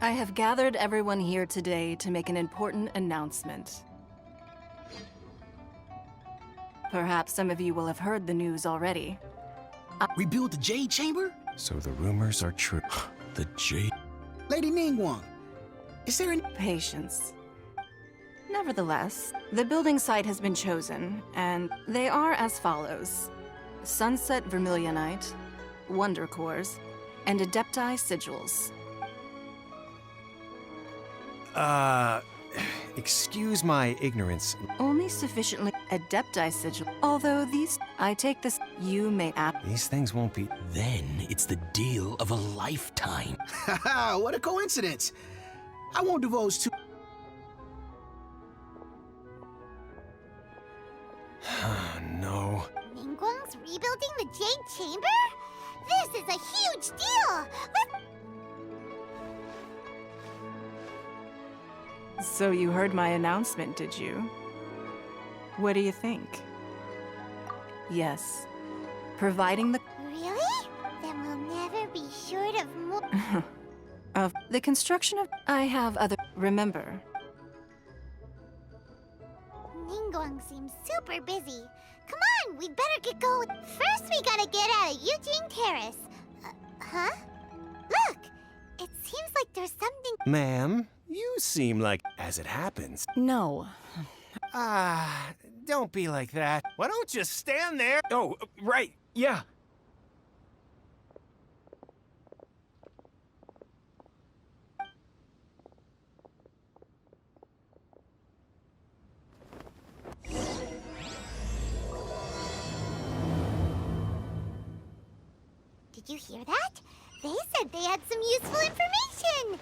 I have gathered everyone here today to make an important announcement. Perhaps some of you will have heard the news already. We built the Jade Chamber? So the rumors are true. The Jade... Lady Ningguang, is there any... Patience. Nevertheless, the building site has been chosen, and they are as follows. Sunset Vermilionite, Wonder Cores, and Adepti Sigils. Excuse my ignorance. Only sufficiently Adepti Sigil. Although these... I take this... You may These things won't be... Then it's the deal of a lifetime. Haha, what a coincidence. I won't divulge too... No. Ningguang's rebuilding the Jade Chamber? This is a huge deal! So you heard my announcement, did you? What do you think? Yes. Providing the... Really? Then we'll never be short of more... of the construction of... I have other... Remember. Ningguang seems super busy. Come on, we'd better get going. First, we gotta get out of Eugene Terrace. Huh? Look! It seems like there's something... Ma'am, you seem like... As it happens... No. Don't be like that. Why don't you stand there? Oh, right, yeah. Did you hear that? They said they had some useful information!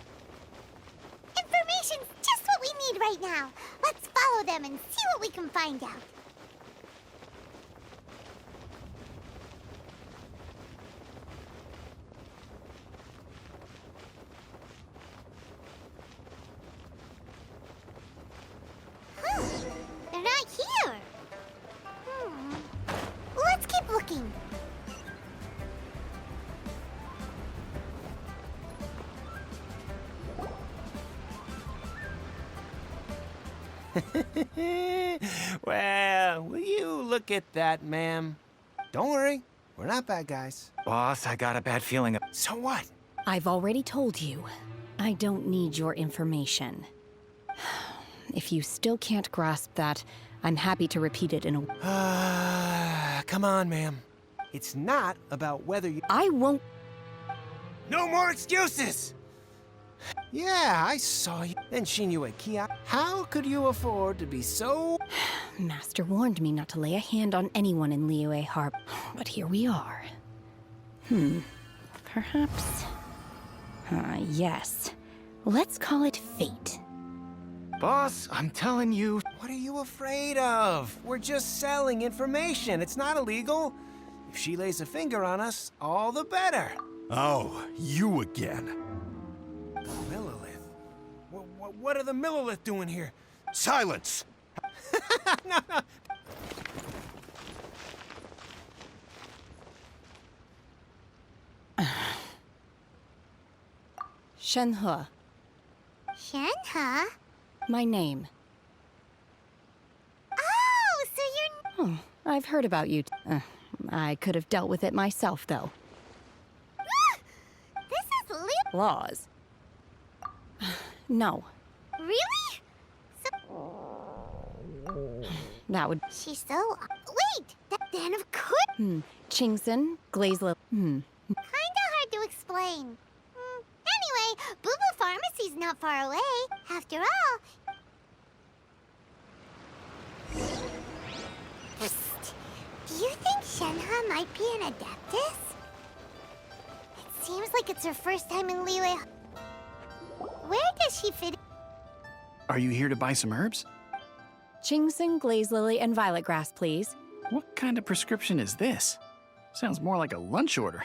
Information's just what we need right now. Let's follow them and see what we can find out. Huh. They're not here. Let's keep looking. Well, will you look at that, ma'am? Don't worry, we're not bad guys. Boss, I got a bad feeling. So what? I've already told you. I don't need your information. If you still can't grasp that, I'm happy to repeat it in a... Come on, ma'am. It's not about whether you... I won't... No more excuses! Yeah, I saw you. Then Shinue Kia. How could you afford to be so... Master warned me not to lay a hand on anyone in Liyue Harbor, but here we are. Perhaps... yes. Let's call it fate. Boss, I'm telling you. What are you afraid of? We're just selling information. It's not illegal. If she lays a finger on us, all the better. Oh, you again. Millilith? What are the Millilith doing here? Silence! No. Shenhe, Shenhe? my name. Oh, so you're... Oh, I've heard about you. I could have dealt with it myself, though. This is Laws. No, Really? that would... She's so... Wait! Then of course... Chingson, Glazela... Kinda hard to explain. Anyway, Booba Pharmacy's not far away. After all... Psst. Do you think Shenhe might be an Adeptus? It seems like it's her first time in Liyue. Where does she fit? Are you here to buy some herbs? Chingson, Glaze Lily, and Violet Grass, please. What kind of prescription is this? Sounds more like a lunch order.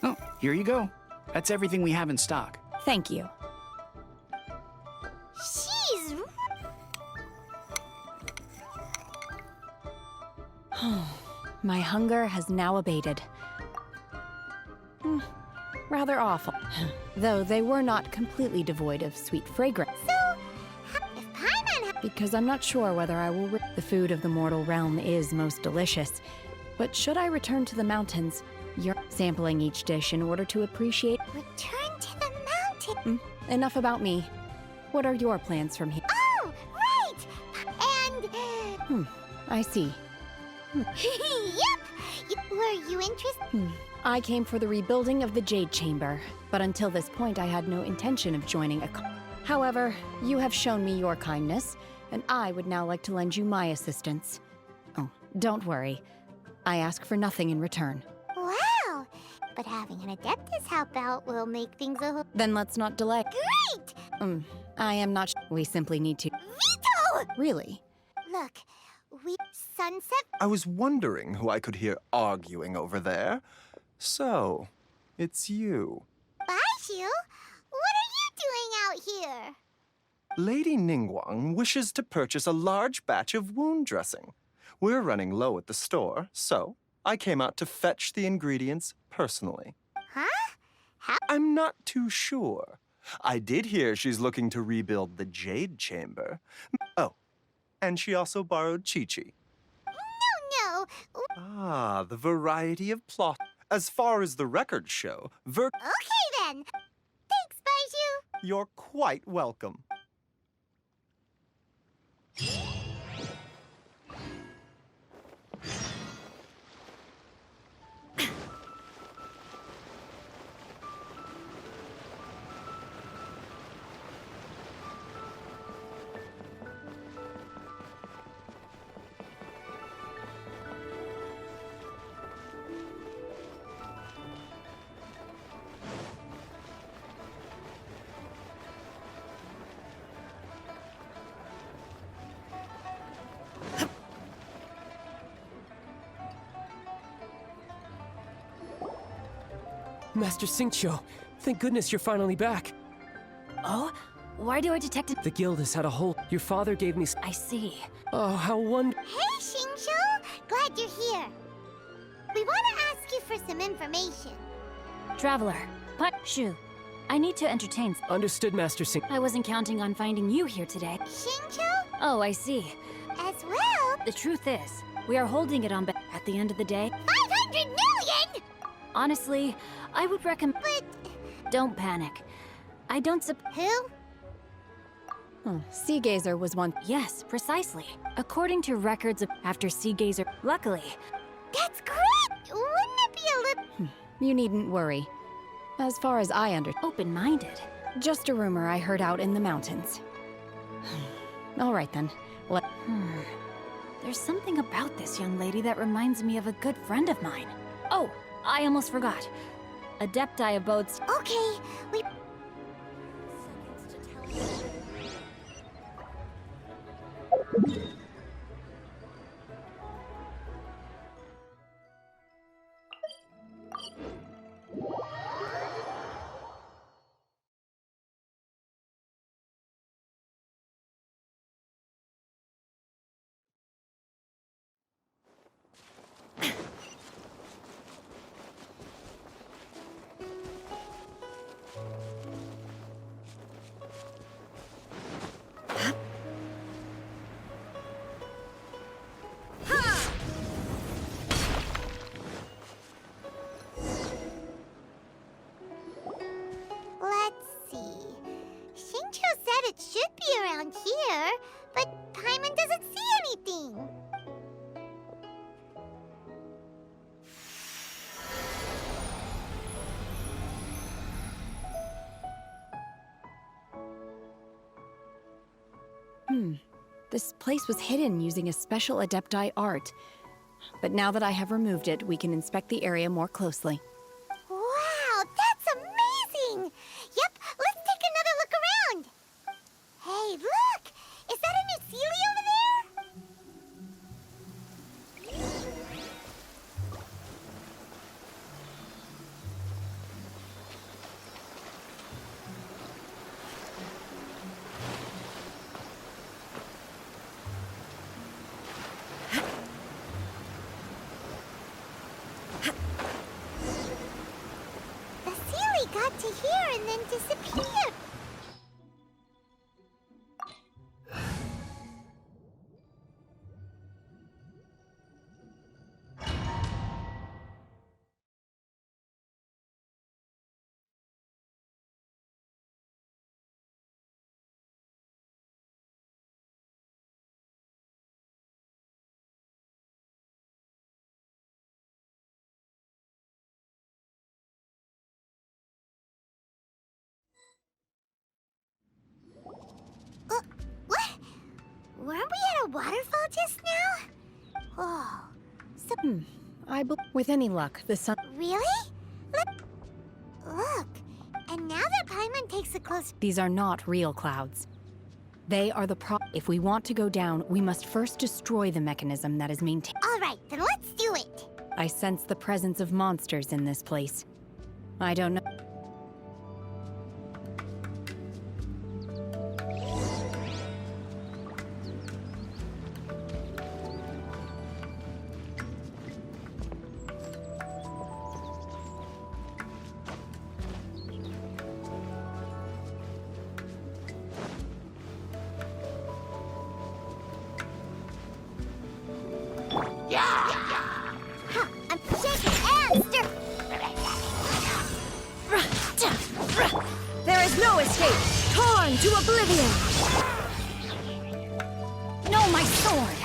Oh, here you go. That's everything we have in stock. Thank you. She's... My hunger has now abated. Rather awful. Though they were not completely devoid of sweet fragrance. So, if Paimon Because I'm not sure whether I will. The food of the mortal realm is most delicious. But should I return to the mountains, you're sampling each dish in order to appreciate. return to the mountain. Enough about me. What are your plans from here? Oh, right! And... I see. Yep! Were you interested? I came for the rebuilding of the Jade Chamber, but until this point I had no intention of joining a However, you have shown me your kindness, and I would now like to lend you my assistance. Oh, don't worry. I ask for nothing in return. Wow! But having an Adeptus help out will make things a... Then let's not delay. Great! I am not we simply need to. Veto! Really? Look, we... Sunset... I was wondering who I could hear arguing over there. So, it's you. Baishu? What are you doing out here? Lady Ningguang wishes to purchase a large batch of wound dressing. We're running low at the store, so I came out to fetch the ingredients personally. Huh? I'm not too sure. I did hear she's looking to rebuild the Jade Chamber. Oh, and she also borrowed Chi-Chi. No. Ah, the variety of plot. As far as the records show, Okay then. Thanks, Baishu. you're quite welcome. Master Xingqiu, thank goodness you're finally back. Oh? Why do I detect it? The guild has had a whole... Your father gave me... I see. Oh, how wonderful. Hey, Xingqiu. Glad you're here. We want to ask you for some information. Traveler. Shu. I need to entertain. Understood, Master Xing. I wasn't counting on finding you here today. Xingqiu? Oh, I see. As well? The truth is, we are holding it on at the end of the day. 500 million! Honestly, I would recommend... But... Don't panic. I don't Who? Sea Gazer was one. Yes, precisely. According to records of after Sea Gazer... Luckily... That's great! Wouldn't it be a little... You needn't worry. As far as I Open-minded. just a rumor I heard out in the mountains. All right then. There's something about this young lady that reminds me of a good friend of mine. Oh, I almost forgot. Adepti abodes... Okay, we... Let's see. Xingqiu said it should be around here, but Paimon doesn't see anything. This place was hidden using a special Adepti art. But now that I have removed it, we can inspect the area more closely. Wow, that's amazing! Yep, let's take another look around. Hey, look! Is that a new Sealy over there? and then disappeared. What? Weren't we at a waterfall just now? Oh, so With any luck, the sun. really? Look, and now that Paimon takes a close. These are not real clouds. They are the If we want to go down, we must first destroy the mechanism that is maintained. All right, then let's do it. I sense the presence of monsters in this place. I don't know. I'm shaking and stir. There is no escape! Torn to oblivion! No, my sword!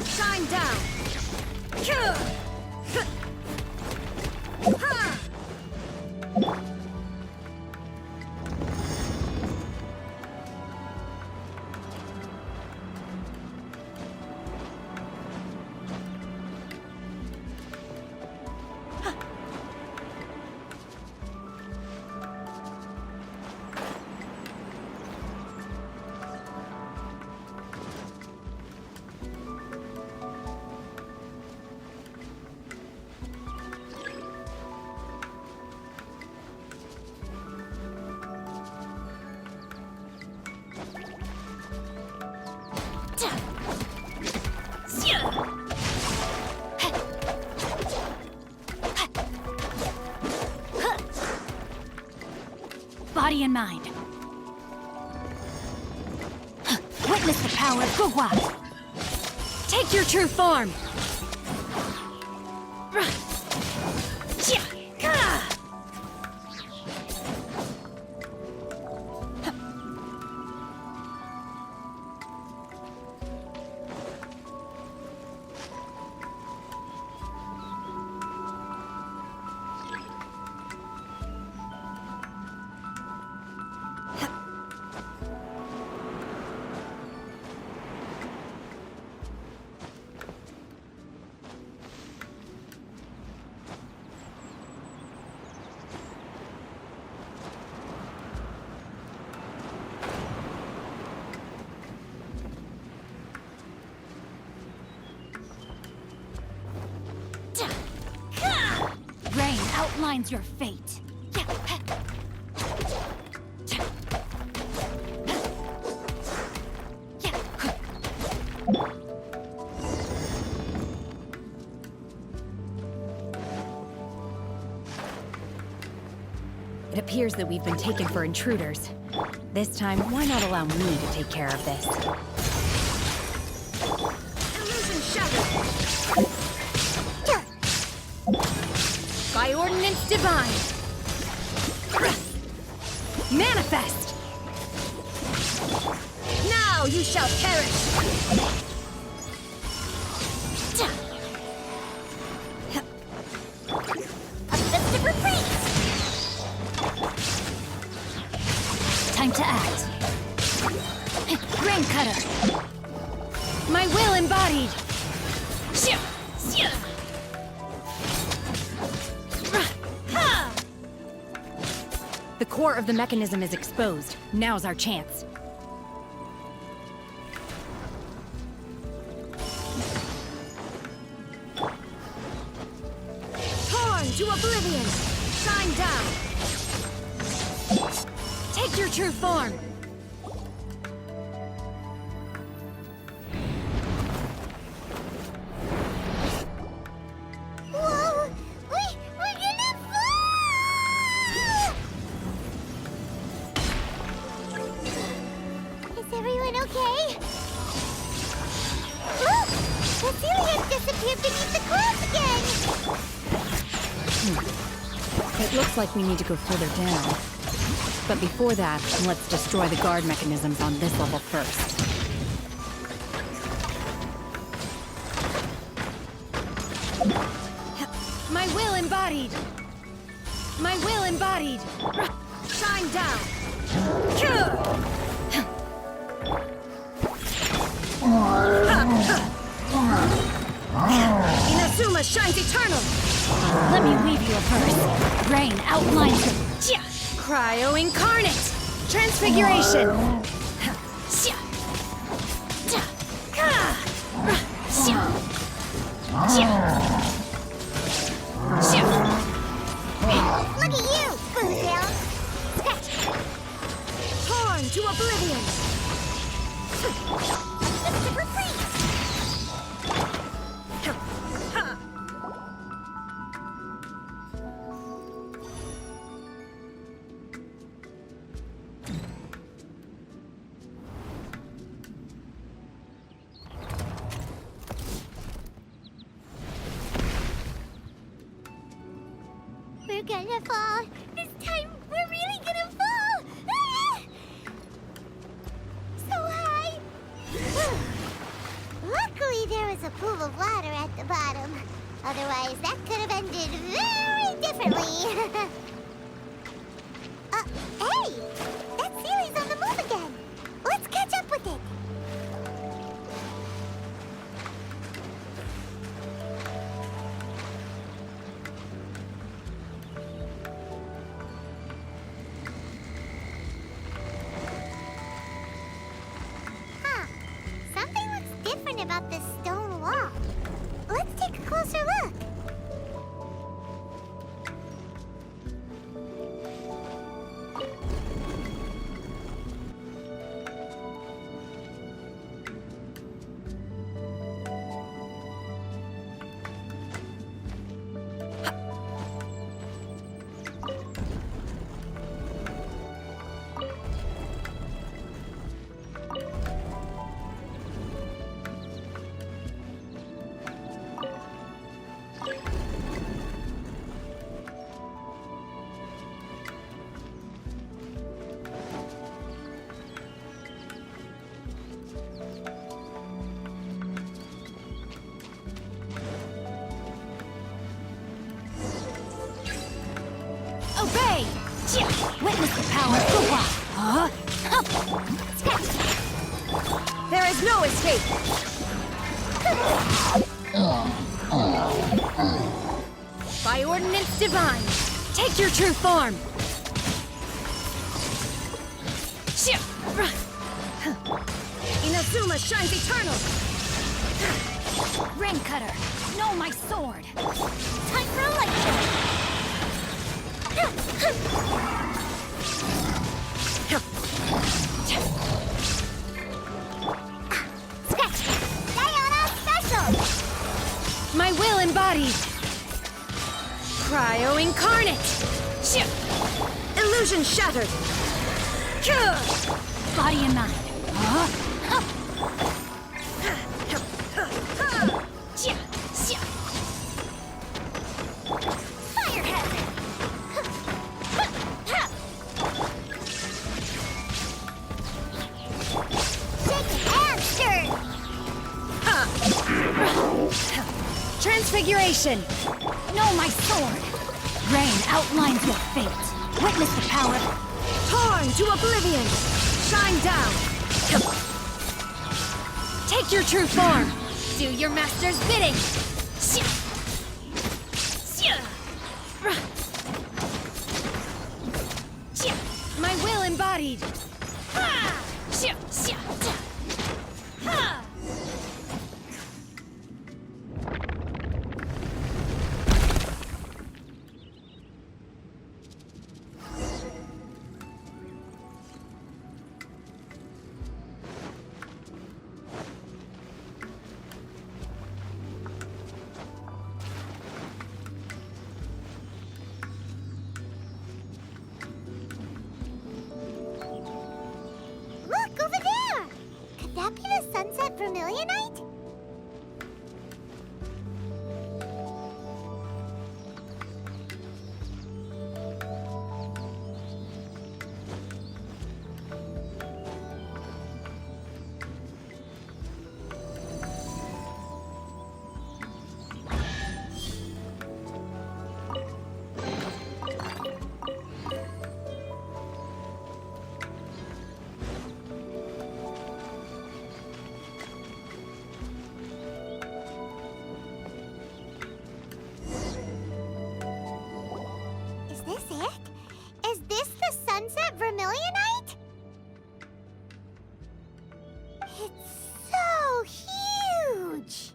Shine down! Body and mind. Witness the power of Gugwa. Take your true form. Rain outlines your fate. It appears that we've been taken for intruders. This time, why not allow me to take care of this? Illusion shattered! By ordinance divine! Manifest! Now you shall perish! A festive retreat. Time to act. Grain cutter! My will embodied! The core of the mechanism is exposed. Now's our chance. Torn to oblivion! Shine down! Take your true form! Whoa! We're gonna fall! Is everyone okay? Look! The ceiling has disappeared beneath the clouds again! It looks like we need to go further down. But before that, let's destroy the guard mechanisms on this level first. My will embodied! My will embodied! Shine down! Inazuma shines eternal! Let me weave you a verse. Rain outlines the... Cryo incarnate! Transfiguration! Look at you, Boozle! Scratch! Torn to oblivion! Super freeze! We're gonna fall. This time, we're really gonna fall. Ah! So high. Luckily, there was a pool of water at the bottom. Otherwise, that could have ended very differently. Hey! That Series on the move again. Let's catch up with it. Something looks different about this stone wall. Let's take a closer look. Obey! Witness the power of the wild. There is no escape! By ordinance divine, take your true form! Inazuma shines eternal! Rain cutter, know my sword. Time for a light show. Scratch! Diana Special! My will embodied! Cryo incarnate! Illusion shattered! Body and mind. Fire hazard! Shake and stir! Transfiguration! Know my sword. Rain outlines your fate. Witness the power. Torn to oblivion! Shine down! Take your true form! Do your master's bidding! ages. Ha! Shia, shia, shia. Ha! Look, over there! Could that be the Sunset Vermilionite? Is this it? Is this the Sunset Vermilionite? It's so huge!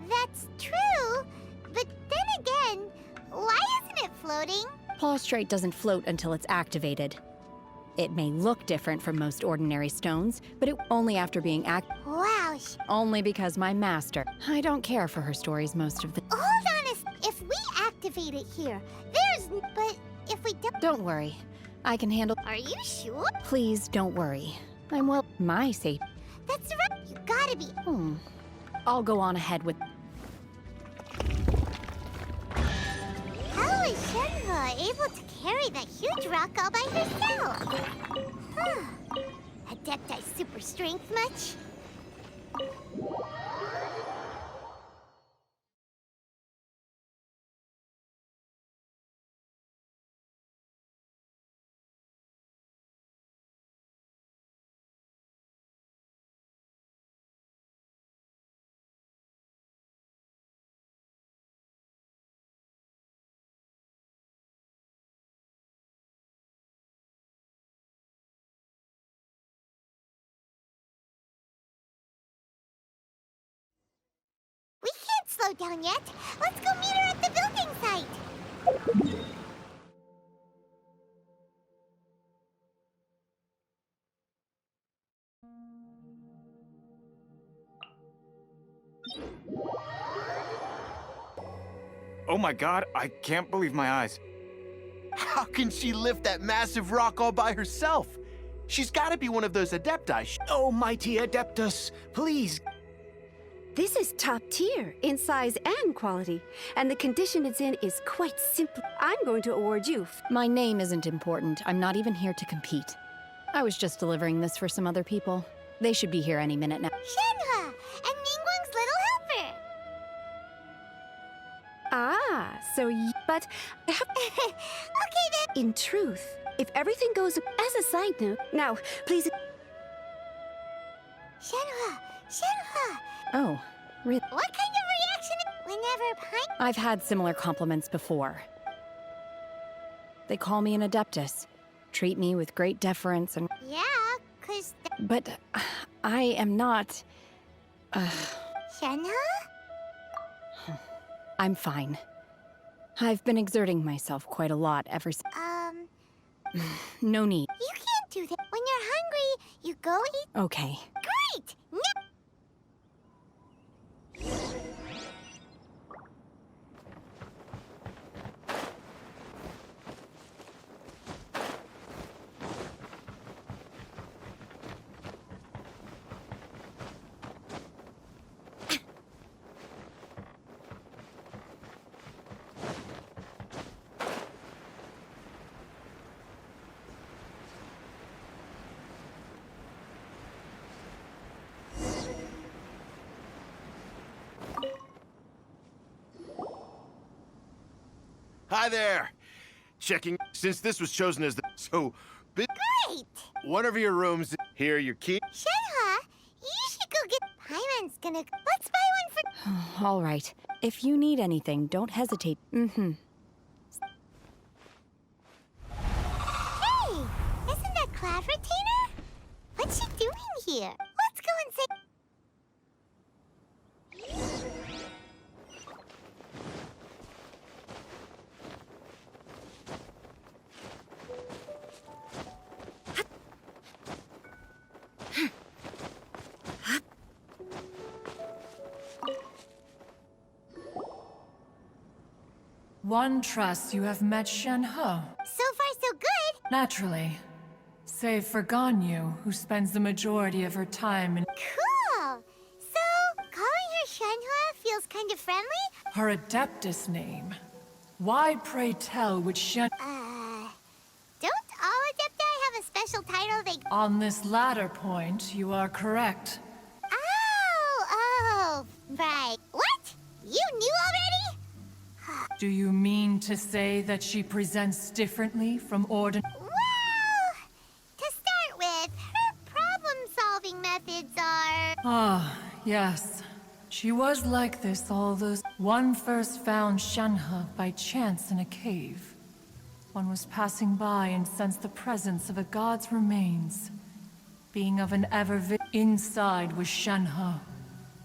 That's true, but then again, why isn't it floating? Prostrate doesn't float until it's activated. It may look different from most ordinary stones, but it only after being Wow, only because my master. I don't care for her stories most of the. hold on if we activate it here, but if we Don't worry. I can handle. Are you sure? Please don't worry. I'm well. My safe. That's right. You gotta be. I'll go on ahead with. How is Shenhe able to carry that huge rock all by herself? Adepti super strength much? We can't slow down yet. Let's go meet her at the building site. Oh my god, I can't believe my eyes. How can she lift that massive rock all by herself? She's gotta be one of those Adepti. Oh, mighty Adeptus, please. This is top tier in size and quality, and the condition it's in is quite simple. I'm going to award you. My name isn't important. I'm not even here to compete. I was just delivering this for some other people. They should be here any minute now. Shenhe and Ningguang's little helper. Ah, so but Okay then. in truth, if everything goes as a side note, now please. Shenhe. Oh, really? What kind of reaction? Whenever Pine. I've had similar compliments before. They call me an adeptus, treat me with great deference, and. Yeah, 'cause But I am not. Shenhe? I'm fine. I've been exerting myself quite a lot ever since. No need. You can't do that. When you're hungry, you go eat. Okay. Great! Hi there. Checking since this was chosen as the Great! one of your rooms. Here, your key. Shenhe, you should go get. Paimon's gonna. Let's buy one for. All right. If you need anything, don't hesitate. Hey! retainer? What's she doing here? Let's go and say... One trusts you have met Shenhe. So far, so good. Naturally. Save for Ganyu, who spends the majority of her time in... Cool. So, calling her Shenhe feels kind of friendly? her Adeptus name. Why, pray tell, would Shen... Don't all Adepti have a special title they... On this latter point, you are correct. Oh, right. What? You knew already? Do you mean to say that she presents differently from ordinary... Well, to start with, her problem-solving methods are... Ah, yes. She was like this all those... One first found Shenhe by chance in a cave. One was passing by and sensed the presence of a god's remains. Being of an inside was Shenhe,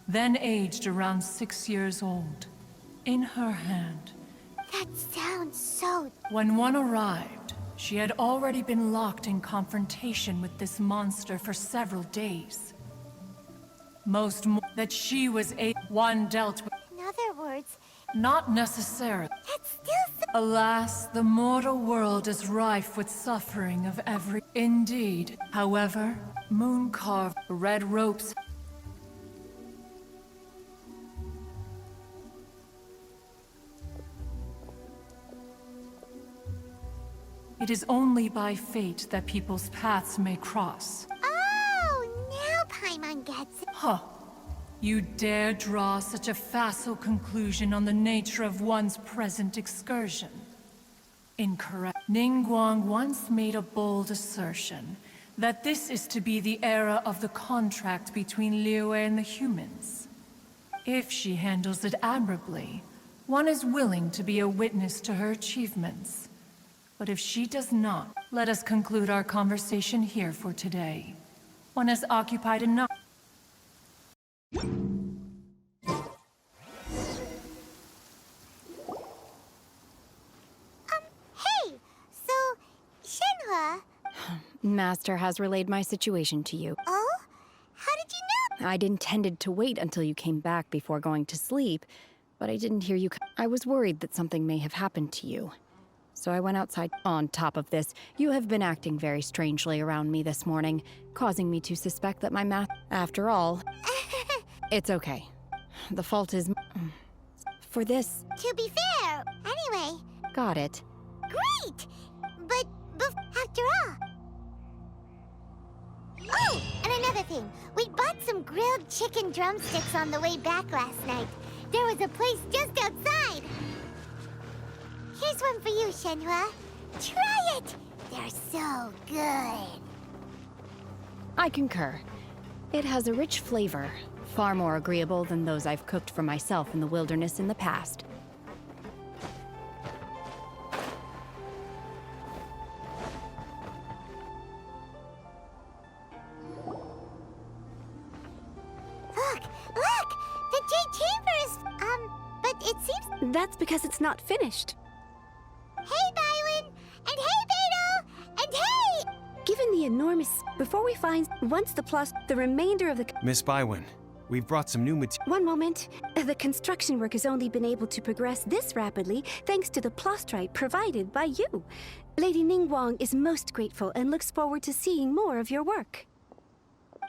then aged around 6 years old. In her hand. That sounds so... When one arrived, she had already been locked in confrontation with this monster for several days. That she was one dealt with... In other words... Not necessarily. That's still so... Alas, the mortal world is rife with suffering of every... Indeed. However, moon-carved red ropes... It is only by fate that people's paths may cross. Oh, now Paimon gets it. Huh. You dare draw such a facile conclusion on the nature of one's present excursion? Incorrect. Ningguang once made a bold assertion that this is to be the era of the contract between Liyue and the humans. If she handles it admirably, one is willing to be a witness to her achievements. But if she does not, let us conclude our conversation here for today. One has occupied enough. Hey! So, Shenhe... Master has relayed my situation to you. Oh? How did you know? I'd intended to wait until you came back before going to sleep, but I didn't hear you. I was worried that something may have happened to you. So I went outside. On top of this, you have been acting very strangely around me this morning, causing me to suspect that my math... After all, it's okay. The fault is... For this... To be fair, anyway... Got it. Great! But, after all... Oh, and another thing. We bought some grilled chicken drumsticks on the way back last night. There was a place just outside. Here's one for you, Shenhe. Try it! They're so good. I concur. It has a rich flavor, far more agreeable than those I've cooked for myself in the wilderness in the past. Look! The Jade Chamber is... but it seems... That's because it's not finished. Hey, Bywin! And hey, Beidou! And hey! Given the enormous... Before we find... Once the remainder of the... Miss Bywin, we've brought some new material. One moment. The construction work has only been able to progress this rapidly thanks to the plastrite provided by you. Lady Ningguang is most grateful and looks forward to seeing more of your work.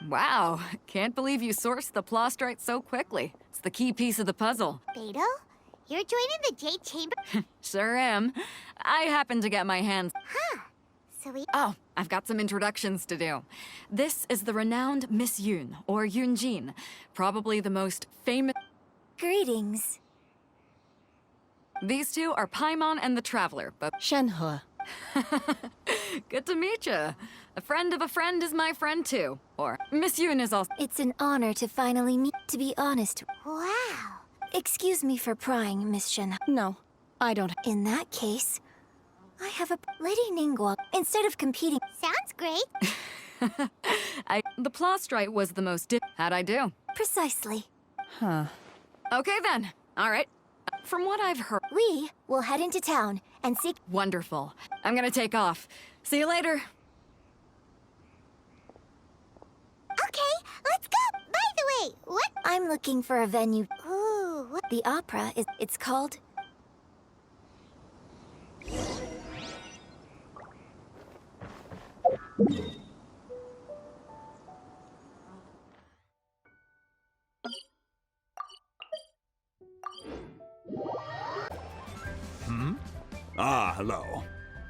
Wow, can't believe you sourced the plastrite so quickly. It's the key piece of the puzzle. Beidou? You're joining the Jade Chamber? Sure am. I happen to get my hands... Huh. So we... Oh, I've got some introductions to do. This is the renowned Miss Yun, or Yunjin, probably the most famous... Greetings. These two are Paimon and the Traveler, but... Shenhe. Good to meet you. A friend of a friend is my friend too. Or Miss Yun is also... It's an honor to finally meet, to be honest. Wow. Excuse me for prying, Miss Shenhe. No, I don't. In that case, I have a Lady Ningguang. Instead of competing, Sounds great. The Plostrite was the most How'd I do? precisely. Huh. Okay then. All right. From what I've heard... We will head into town and seek. Wonderful. I'm gonna take off. See you later. Okay, let's go. By the way, what? I'm looking for a venue. Ooh, what? The opera is. It's called. Ah, hello.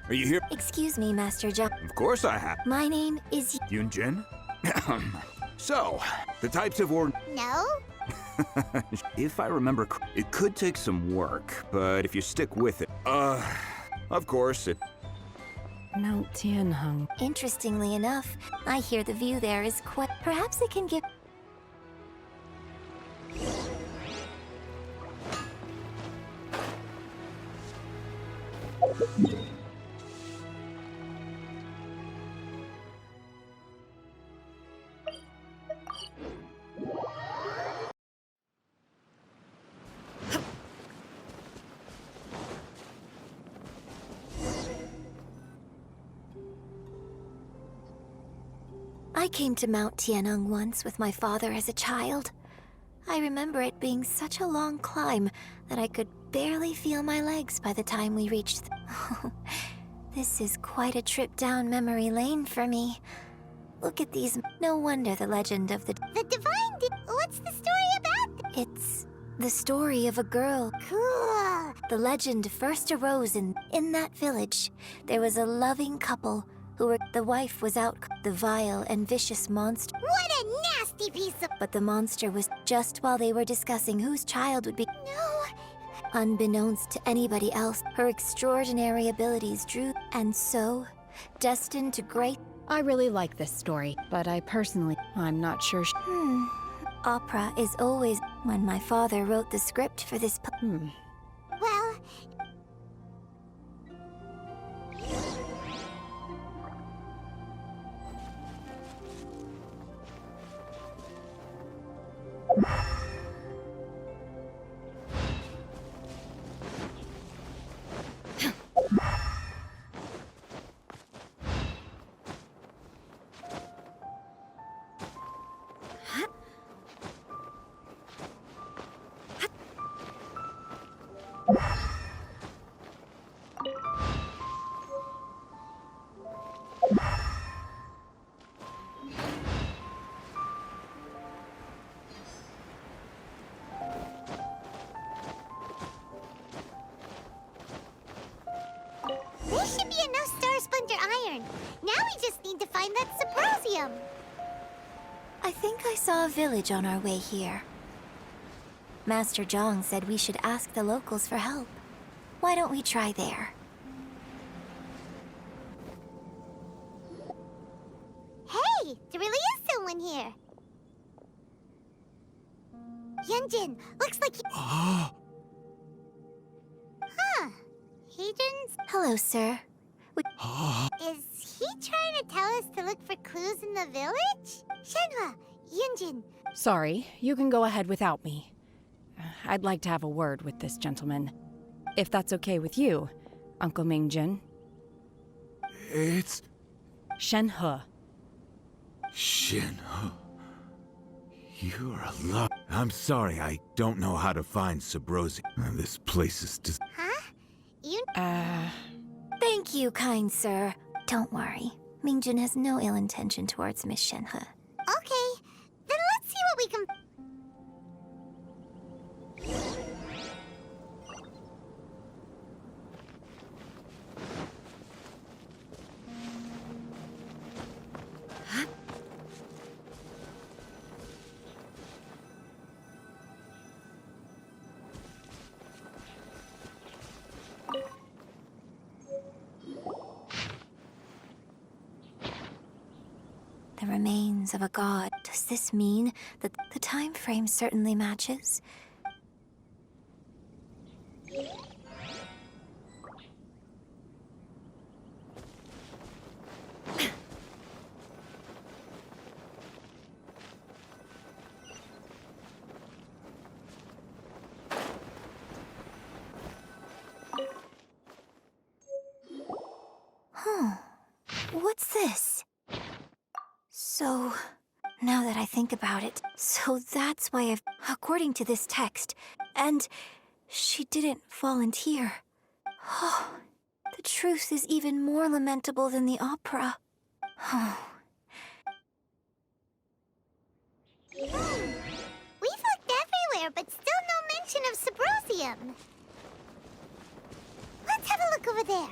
Are you here? Excuse me, Master Zhang. Of course I have. My name is. Yunjin? So, the types of No? if I remember, it could take some work, but if you stick with it, of course, it... Mount Tianheng. Interestingly enough, I hear the view there is quite. Perhaps it can give. I came to Mount Tianheng once with my father as a child. I remember it being such a long climb that I could barely feel my legs by the time we reached This is quite a trip down memory lane for me. Look at these. No wonder the legend of the divine. What's the story about? It's the story of a girl. Cool. The legend first arose in that village. There was a loving couple the wife was out the vile and vicious monster. What a nasty piece of... But the monster was just while they were discussing whose child would be... No. Unbeknownst to anybody else, her extraordinary abilities drew... And so, destined to great... I really like this story, but I'm not sure. Opera is always... When my father wrote the script for this... Well... There should be enough Star Splinter iron. Now we just need to find that Subrosium. I think I saw a village on our way here. Master Zhang said we should ask the locals for help. Why don't we try there? Hey, there really is someone here. Yunjin, looks like he... Huh. He didn't... Hello, sir. Is he trying to tell us to look for clues in the village? Shenhe, Yunjin. Sorry, you can go ahead without me. I'd like to have a word with this gentleman. If that's okay with you, Uncle Mingjin. It's... Shenhe. Shenhe. You're alive. I'm sorry, I don't know how to find Subrosi. This place is just... Huh? You... Thank you, kind sir. Don't worry. Mingjin has no ill intention towards Miss Shenhe. Okay, then let's see what we can... The remains of a god. Does this mean that the time frame certainly matches? What's this? So, now that I think about it, so that's why according to this text, and she didn't volunteer. Oh, the truth is even more lamentable than the opera. We've looked everywhere, but still no mention of Subrosium. Let's have a look over there.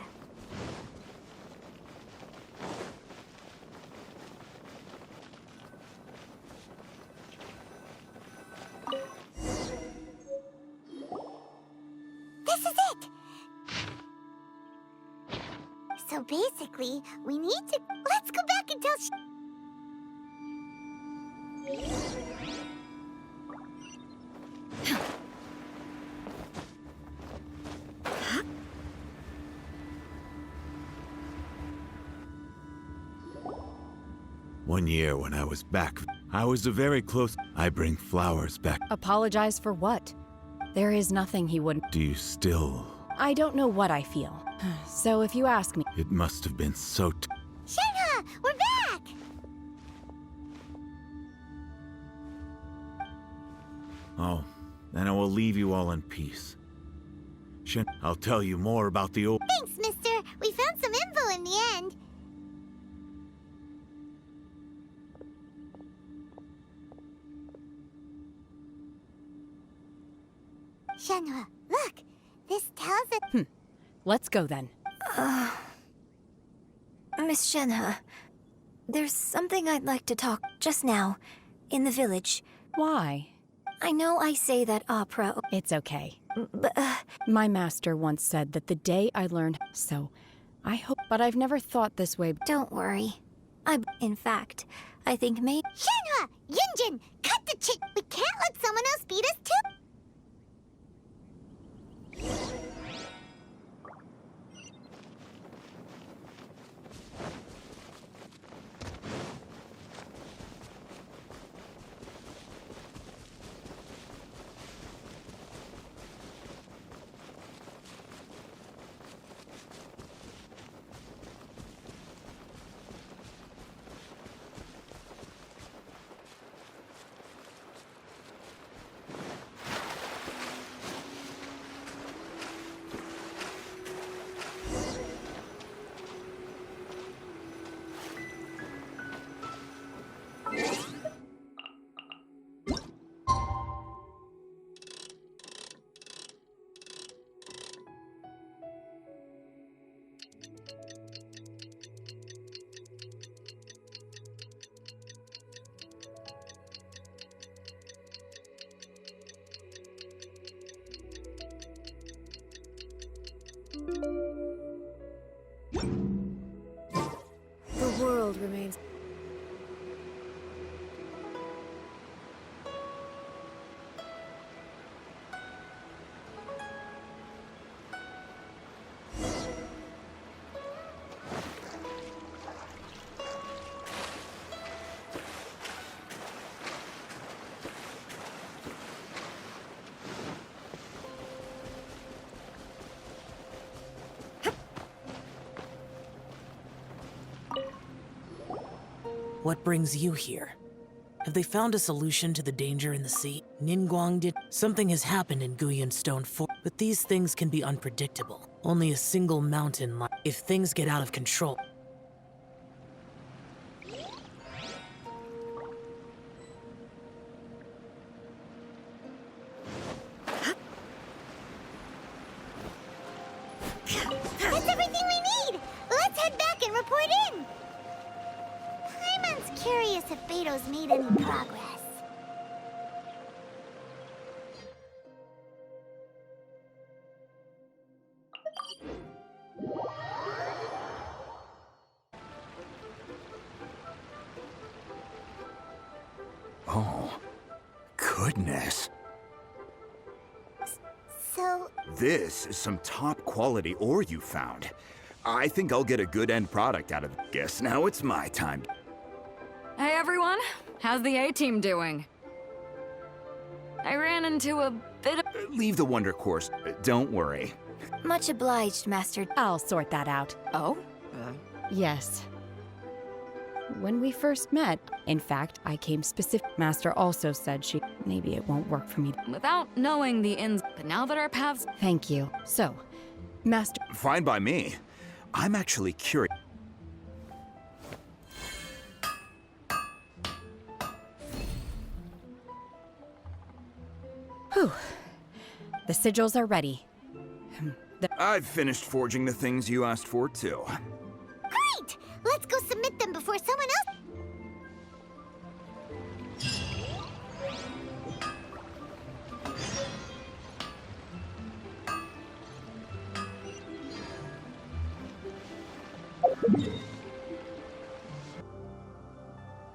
This is it! So basically, we need to... Let's go back and tell One year when I was back, I was a very close... I bring flowers back. Apologize for what? There is nothing he wouldn't. Do you still... I don't know what I feel. So if you ask me... It must have been so... Shenhe! We're back! Oh, then I will leave you all in peace. I'll tell you more about the old... Thanks, mister. We found some info in the end. Shenhe, look. This tells us... Let's go then. Miss Shenhe, there's something I'd like to talk just now, in the village. Why? I know I say that opera... It's okay. But, My master once said that the day I learned... So, I hope... But I've never thought this way... Don't worry. In fact, I think maybe... Shenhe! Yunjin! Cut the chit! We can't let someone else beat us too! The world remains... What brings you here? Have they found a solution to the danger in the sea? Ningguang did. Something has happened in Guyan Stone Fort, but these things can be unpredictable. Only a single mountain might. If things get out of control. That's everything we need! Let's head back and report in! Paimon's curious if Beto's made any progress. Oh, goodness. So... This is some top-quality ore you found. I think I'll get a good end product out of it. Guess now it's my time. Hey everyone, how's the A-team doing? I ran into a bit of... Leave the Wonder Course. Don't worry. Much obliged, Master. I'll sort that out. Oh? Yes. when we first met. In fact, I came specific. Master also said maybe it won't work for me. Without knowing the ins, but now that our paths... Thank you. So, Master... Fine by me. I'm actually curious. Whew. The sigils are ready. I've finished forging the things you asked for, too. Great! Let's go submit them before someone else...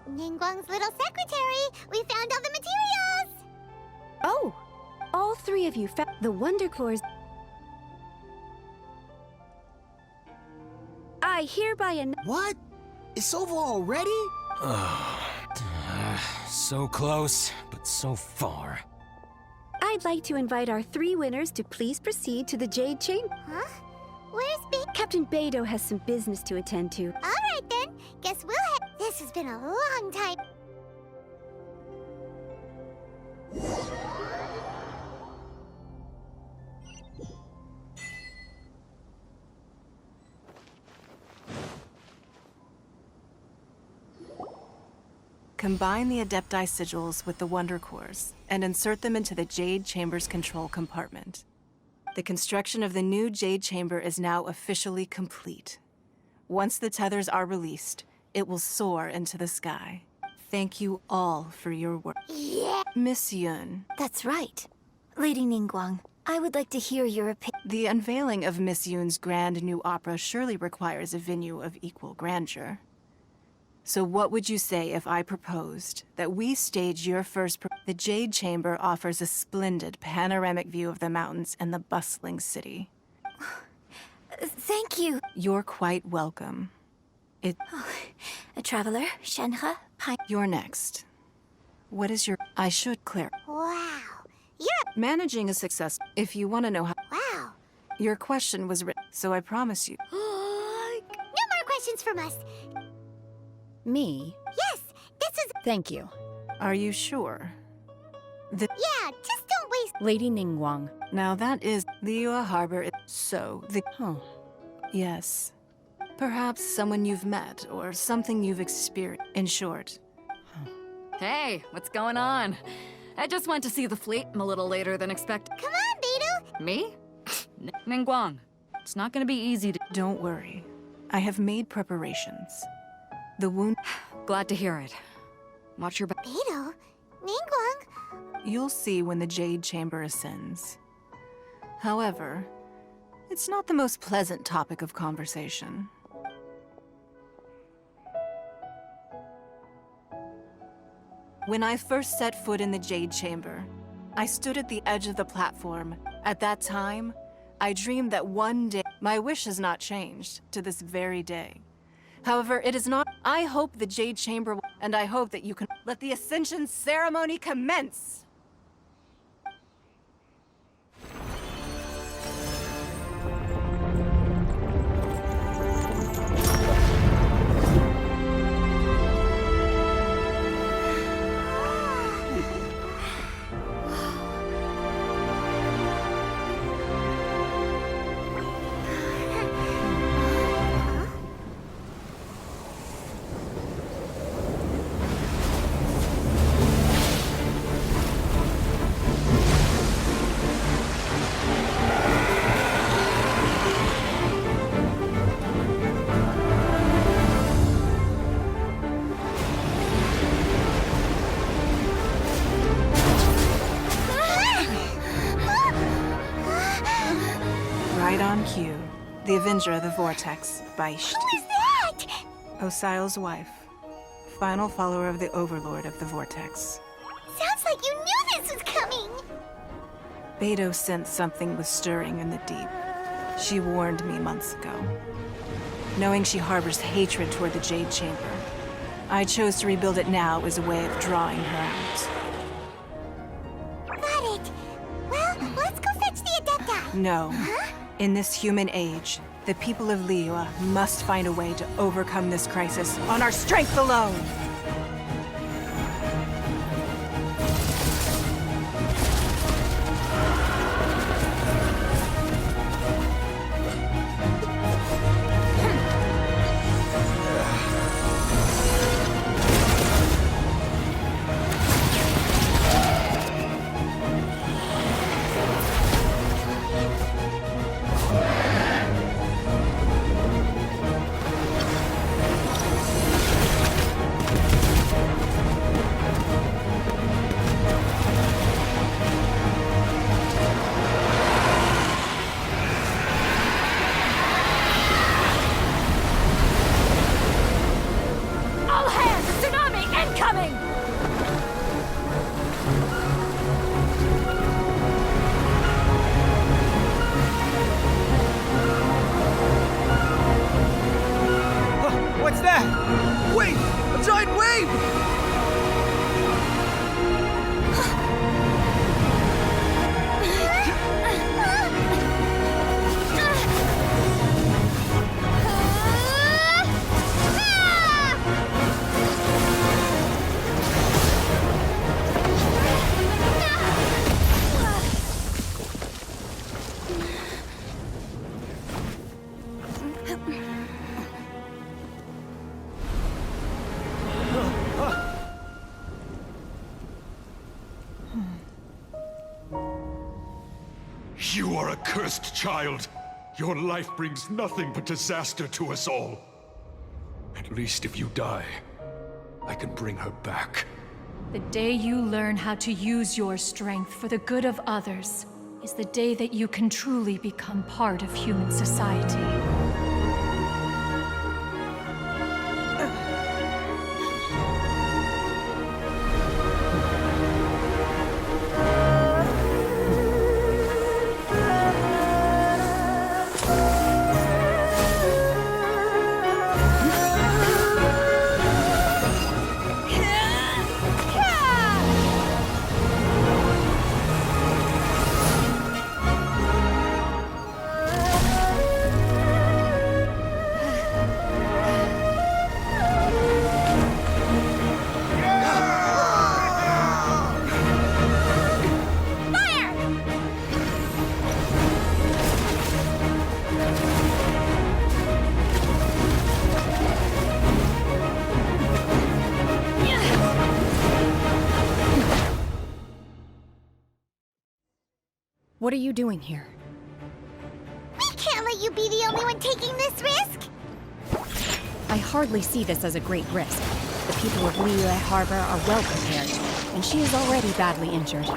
Ningguang's little secretary! We found all the materials! Oh! All three of you found the Wonder Cores. I hereby What? It's over already? So close, but so far. I'd like to invite our 3 winners to please proceed to the Jade Chamber. Huh? Where's Captain Beidou has some business to attend to. Alright then, guess we'll head... This has been a long time. Combine the Adepti sigils with the Wonder Cores and insert them into the Jade Chamber's control compartment. The construction of the new Jade Chamber is now officially complete. Once the tethers are released, it will soar into the sky. Thank you all for your work. Yeah! Miss Yun. That's right. Lady Ningguang, I would like to hear your opinion. The unveiling of Miss Yun's grand new opera surely requires a venue of equal grandeur. So what would you say if I proposed that we stage your first... The Jade Chamber offers a splendid panoramic view of the mountains and the bustling city. Thank you. You're quite welcome. A traveler, Shenhe, You're next. What is your... I should clear... Wow. Managing a success... If you want to know how... Wow. Your question was written, so I promise you... No more questions from us. Me? Yes, this is... Thank you. Are you sure? Yeah, just don't waste... Lady Ningguang. Now that is... Liyue Harbor is... Huh. Yes. Perhaps someone you've met, or something you've experienced. In short. Hey, what's going on? I just went to see the fleet. I'm a little later than expected. Come on, Beidou! Me? Ningguang. It's not gonna be easy to... Don't worry. I have made preparations. The wound... Glad to hear it. Watch your back. Beidou? Ningguang? You'll see when the Jade Chamber ascends. However, it's not the most pleasant topic of conversation. When I first set foot in the Jade Chamber, I stood at the edge of the platform. At that time, I dreamed that one day... My wish has not changed to this very day. However, it is not... I hope the Jade Chamber... And I hope that you can... Let the Ascension ceremony commence! Right on cue. The Avenger of the Vortex, by Who is that? Osial's wife. Final follower of the Overlord of the Vortex. Sounds like you knew this was coming! Beidou sensed something was stirring in the deep. She warned me months ago. Knowing she harbors hatred toward the Jade Chamber, I chose to rebuild it now as a way of drawing her out. Got it. Well, let's go fetch the Adepti. No. Huh? In this human age, The people of Liyue must find a way to overcome this crisis on our strength alone! You are a cursed child. Your life brings nothing but disaster to us all. At least if you die, I can bring her back. The day you learn how to use your strength for the good of others is the day that you can truly become part of human society. What are you doing here? We can't let you be the only one taking this risk! I hardly see this as a great risk. The people of Liyue Harbor are well prepared, and she is already badly injured.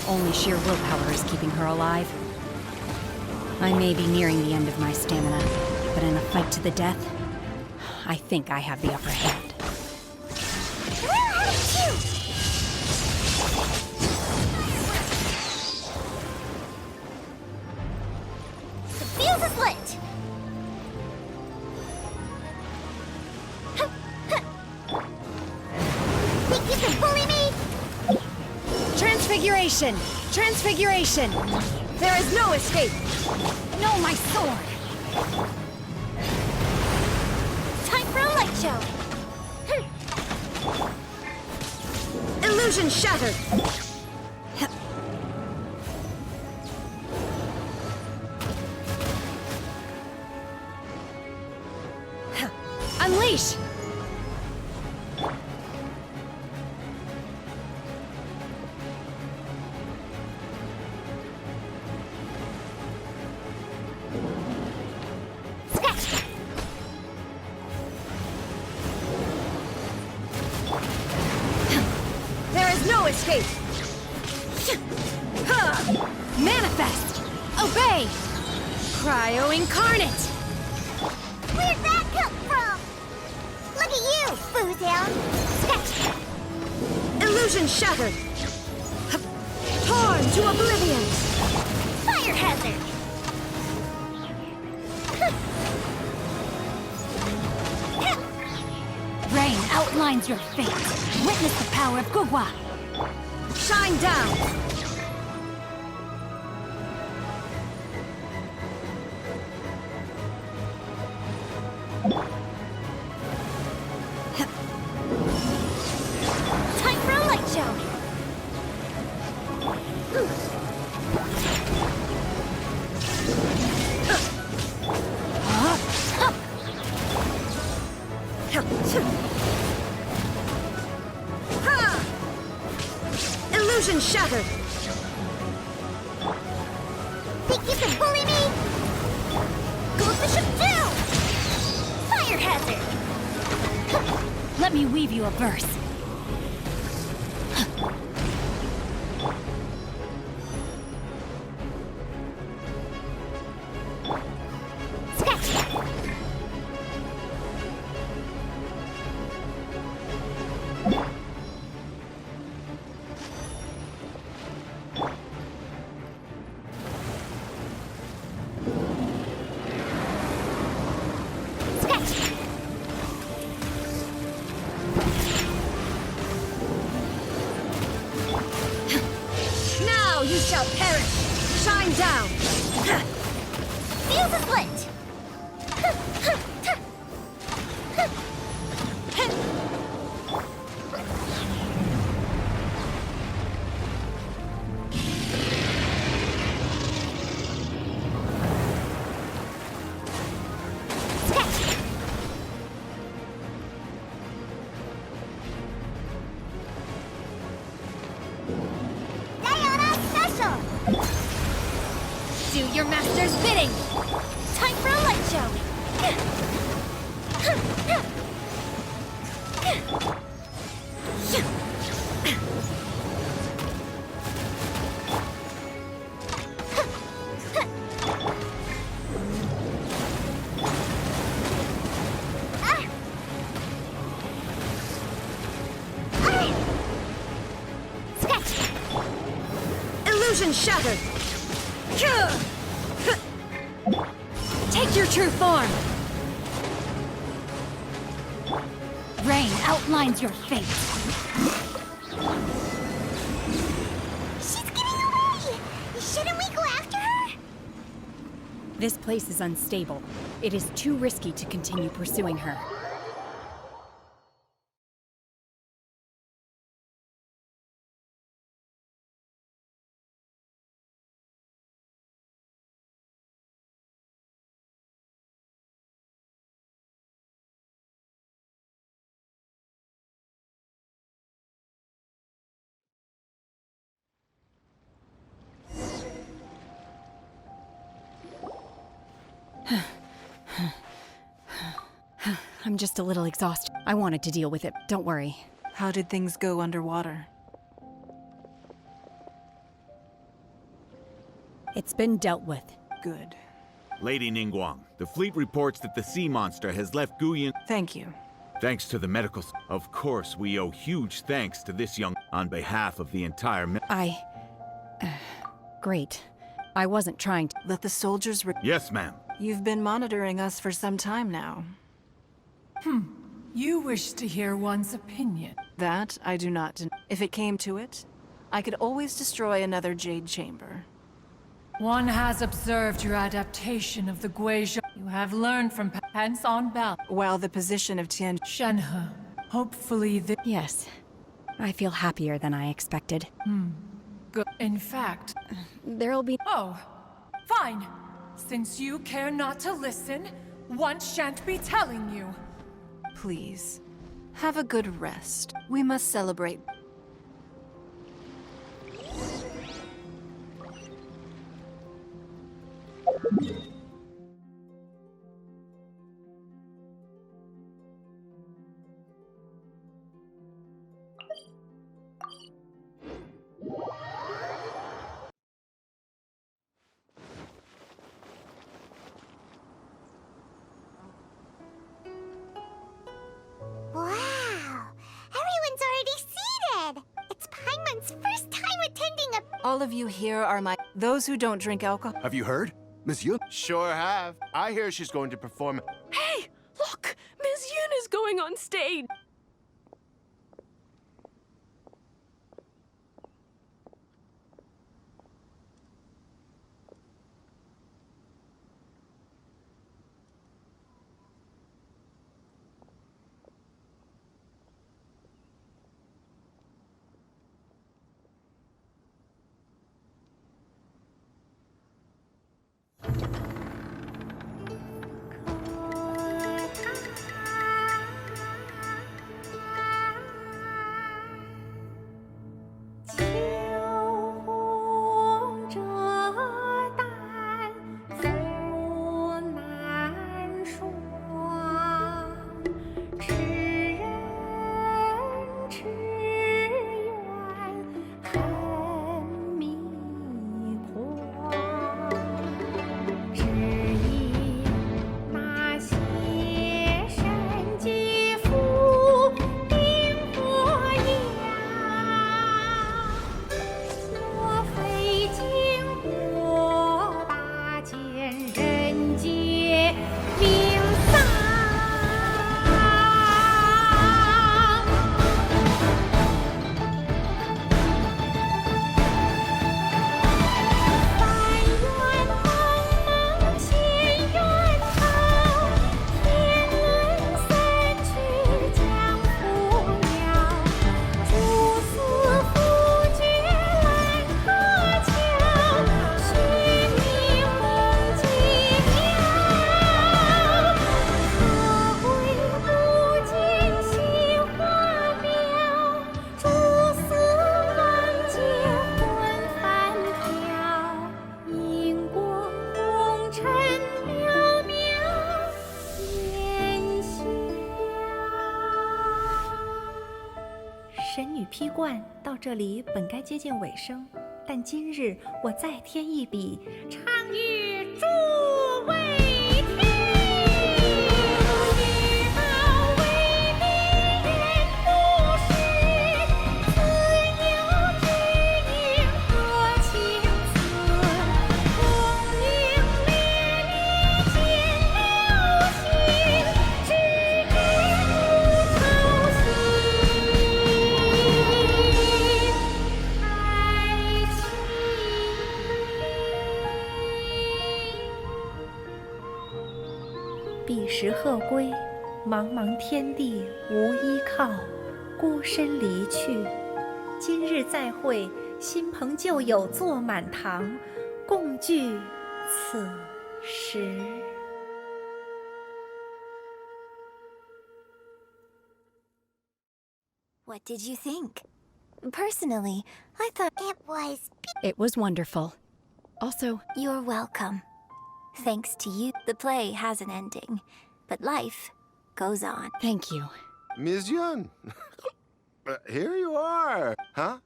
Only sheer willpower is keeping her alive. I may be nearing the end of my stamina, but in a fight to the death, I think I have the upper hand. Where are you? The fuse is lit! Think you can bully me? Transfiguration! Transfiguration! There is no escape! No, my sword! Time for a light show! Illusion shattered! Unleash! There is no escape! Manifest! Obey! Cryo Incarnate! Where'd that come from? Look at you, Boozound! Sketch! Illusion shattered! Torn to oblivion! Fire hazard! Rain outlines your fate. Witness the power of Gugwa. Shine down! Illusion shattered! Think you can bully me? Goldfish of doom! Fire hazard! Let me weave you a verse. Now you shall perish! Shine down! Fuse is lit! Do your master's bidding! Time for a light show! Illusion shattered! Take your true form! Rain outlines your fate. She's getting away! Shouldn't we go after her? This place is unstable. It is too risky to continue pursuing her. I'm just a little exhausted. I wanted to deal with it. Don't worry. How did things go underwater? It's been dealt with. Good. Lady Ningguang, the fleet reports that the sea monster has left Guyan. Thank you. Thanks to the medical... Of course, we owe huge thanks to this young... on behalf of the entire... Great. I wasn't trying to... Let the soldiers... Yes, ma'am. You've been monitoring us for some time now. You wish to hear one's opinion. That I do not deny. If it came to it, I could always destroy another Jade Chamber. One has observed your adaptation of the Guizhou. You have learned from hence on balance. While the position of Shenhe, hopefully the... Yes. I feel happier than I expected. Good. In fact... There'll be... Oh, fine. Since you care not to listen, one shan't be telling you. Please, have a good rest. We must celebrate. Wow! Everyone's already seated! It's Paimon's first time attending a... All of you here are my... Those who don't drink alcohol... Have you heard? Miss Yun? Sure have. I hear she's going to perform... Hey! Look! Ms. Yun is going on stage! 惯到这里本该接近尾声，但今日我再添一笔，唱与诸位听。彼时鹤归，茫茫天地无依靠，孤身离去。今日再会，新朋旧友坐满堂，共聚此时。What did you think? Personally, I thought It was wonderful. Also, you're welcome. Thanks to you, the play has an ending, but life goes on. Thank you. Ms. Yun. Here you are. Huh?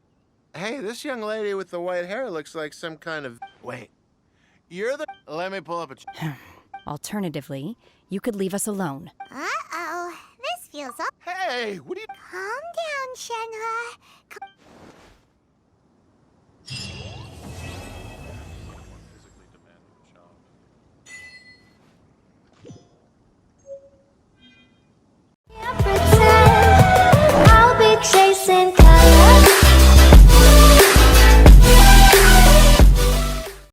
Hey, this young lady with the white hair looks like some kind of... Wait. You're the... Let me pull up a... Alternatively, you could leave us alone. Uh-oh. This feels up. Hey, what are you... Calm down, Shenhe.